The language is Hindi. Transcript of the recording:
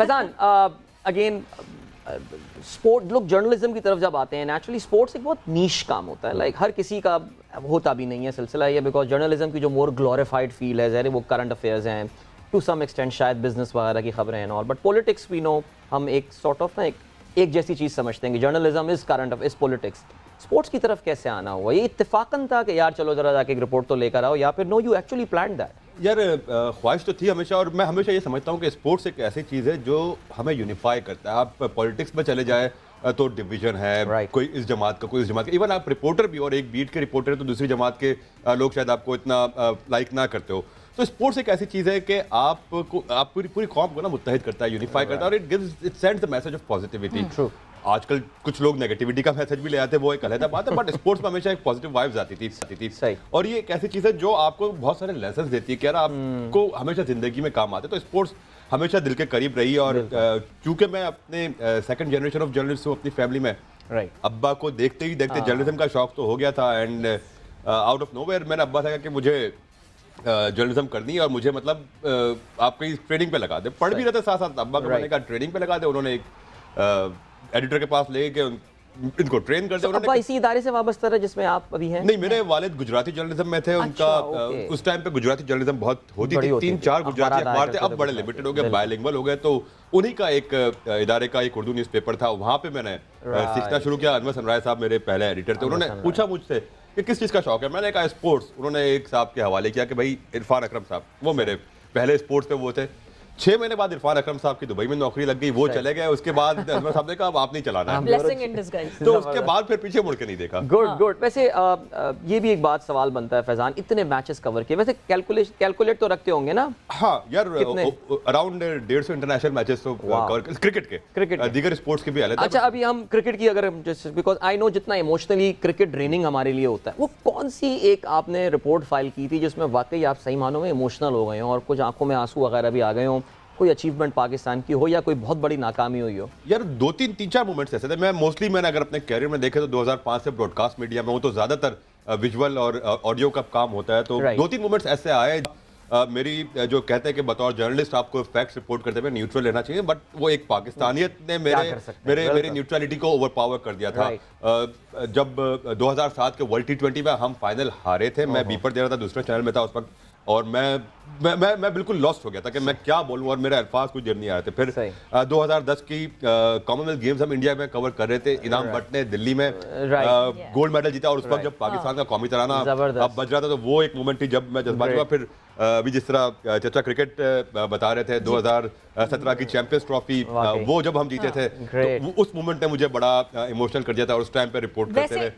फैजान, अगेन स्पोर्ट, लोग जर्नलिज्म की तरफ जब आते हैं, नेचुरली स्पोर्ट्स एक बहुत नीश काम होता है, लाइक हर किसी का होता भी नहीं है सिलसिला ये, बिकॉज जर्नलिज्म की जो मोर ग्लोरीफाइड फील है वो करंट अफेयर्स हैं, टू सम एक्सटेंट शायद बिजनेस वगैरह की खबरें हैं और, बट पॉलिटिक्स वी नो, हम एक सॉर्ट ऑफ ना एक जैसी चीज़ समझते हैं कि journalism is current is politics. Sports की तरफ कैसे आना हुआ? ये इत्तेफाकन था कि यार चलो जरा जाके एक रिपोर्ट तो लेकर आओ, या फिर no you actually planned that? यार ख्वाहिश तो थी हमेशा, और मैं हमेशा ये समझता हूँ कि स्पोर्ट्स एक ऐसी चीज़ है जो हमें यूनिफाई करता है। आप पॉलिटिक्स में चले जाए तो डिवीजन है, Right. कोई इस जमात का, कोई इस जमात का, इवन आप रिपोर्टर भी और एक बीट के रिपोर्टर तो दूसरी जमात के लोग शायद आपको इतना लाइक ना करते हो। तो स्पोर्ट्स एक ऐसी चीज़ है कि आप पूरी कौम को ना मुत्तहिद करता है, यूनिफाई करता है, और it sends the message of positivity. आजकल कुछ लोग नेगेटिविटी का मैसेज भी ले आते हैं, वो एक अलग बात है, बट स्पोर्ट्स में हमेशा एक पॉजिटिव वाइब्स आती थी। सही। और ये एक ऐसी चीज़ है जो आपको बहुत सारे लेसन्स देती है कि यार आपको हमेशा जिंदगी में काम आते हैं। तो स्पोर्ट्स हमेशा दिल के करीब रही, और क्योंकि मैं अपने सेकंड जनरेशन ऑफ जर्नलिस्ट हूँ अपनी फैमिली में, अब्बा को देखते ही देखते जर्नलिज्म का शौक तो हो गया था, एंड आउट ऑफ नोवेयर मैंने अब्बा से कहा कि मुझे जर्नलिज्म करनी है और मुझे मतलब आप कहीं ट्रेनिंग पे लगा दे। पढ़ भी रहे थे साथ साथ, अब्बा को मैंने कहा ट्रेनिंग पे लगा दे। उन्होंने एक एडिटर के पास ले के इनको ट्रेन करते हैं। अब्बा इसी इदारे से वाबस्ता है जिसमें आप अभी हैं? नहीं, मेरे वालिद गुजराती जर्नलिज्म में थे। उनका उस टाइम पे गुजराती जर्नलिज्म बहुत होती थी, 3-4 गुजराती अखबार थे, अब बड़े लिमिटेड हो गए, बायलिंगुअल हो गए। तो उन्हीं का एक इदारे का एक उर्दू न्यूज़पेपर था, वहाँ पे मैंने सीखना शुरू किया। अनवर सनराय साहब मेरे पहले एडिटर थे। उन्होंने पूछा मुझसे कि किस चीज़ का शौक है, मैंने कहा स्पोर्ट्स। उन्होंने एक साहब के हवाले किया कि भाई इरफान अकरम साहब, वो मेरे पहले स्पोर्ट्स पे वो थे। 6 महीने बाद इरफान अकरम साहब की दुबई में नौकरी लग गई, वो चले गए। उसके बाद अनवर साहब ने कहा अब आप नहीं चलाना है, ब्लेसिंग इन डिस्गाइज। तो उसके बाद फिर पीछे मुड़ के नहीं देखा। गुड। वैसे ये भी एक बात सवाल बनता है फैजान, इतने मैचेस कवर किए, वैसे कैलकुलेट तो रखते होंगे ना? हाँ यार, अराउंड 150 इंटरनेशनल मैचेस तो कवर क्रिकेट दीगर स्पोर्ट्स के भी अलग। अच्छा, अभी हम क्रिकेट की अगर, बिकॉज आई नो जितना इमोशनली क्रिकेट ड्रेनिंग हमारे लिए होता है, वो कौन सी एक आपने रिपोर्ट फाइल की थी जिसमें वाकई आप सही मानों में इमोशनल हो गए हो और कुछ आंखों में आंसू वगैरह भी आ गए हों? कोई अचीवमेंट पाकिस्तान की हो या कोई बहुत बड़ी नाकामी हुई हो? यार 2-3-4 मोमेंट्स ऐसे थे। मैंने अगर अपने कैरियर में देखे तो 2005 से ब्रॉडकास्ट मीडिया में हूँ, तो ज्यादातर विजुअल और ऑडियो का काम होता है। तो 2-3 मोमेंट्स ऐसे आए मेरी जो कहते हैं कि बतौर जर्नलिस्ट आपको फैक्ट्स रिपोर्ट करते हुए न्यूट्रल रहना चाहिए, बट वो एक पाकिस्तानियत ने मेरी न्यूट्रलिटी को ओवरपावर कर दिया था। जब 2007 के वर्ल्ड T20 में हम फाइनल हारे थे, मैं बीपर दे रहा था, दूसरे चैनल में था उस वक्त, और मैं बिल्कुल लॉस्ट हो गया था कि मैं क्या बोलूं, और मेरे अल्फाज कुछ जब नहीं आ रहे थे। फिर 2010 की कॉमनवेल्थ गेम्स हम इंडिया में कवर कर रहे थे, इनाम भट्ट ने दिल्ली में गोल्ड मेडल जीता, और उस वक्त जब पाकिस्तान का कौमी तराना अब बज रहा था, तो वो एक मोमेंट थी जब मैं जज्बाती हुआ। फिर अभी जिस तरह चचा क्रिकेट बता रहे थे, 2017 की चैंपियंस ट्रॉफी वो जब हम जीते थे, तो उस मोमेंट ने मुझे बड़ा इमोशनल कर दिया था, और उस टाइम पे रिपोर्ट करते हुए